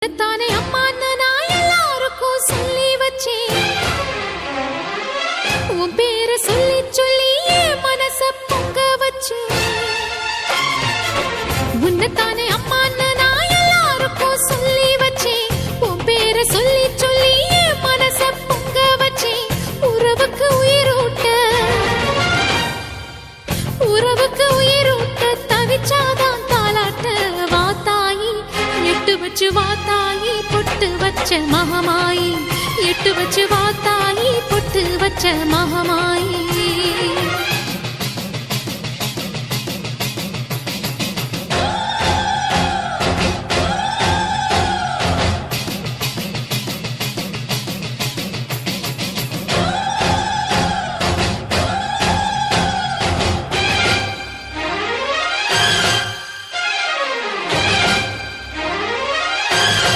உன்னத்தானே அம்மான்னு நான் எல்லாருக்கும் சொல்லி வச்சேன். உன் பேர சொல்லி சொல்லி என் மனச பொங்க வச்சேன். உன்னத்தானே அம்மான்னு நான் எல்லாருக்கும் சொல்லி வச்சேன். உன் பேர சொல்லி சொல்லி என் மனச பொங்க வச்சேன். உறவுக்கு உயிரூட்ட தவிச்சாதான் தாலாட்ட. வாத்தாயி எட்டு வச்சு வாத்தாயி பொட்டு வச்ச மகமாயி. எட்டு வச்சு வாத்தாயி பொட்டு வச்ச மகமாயி.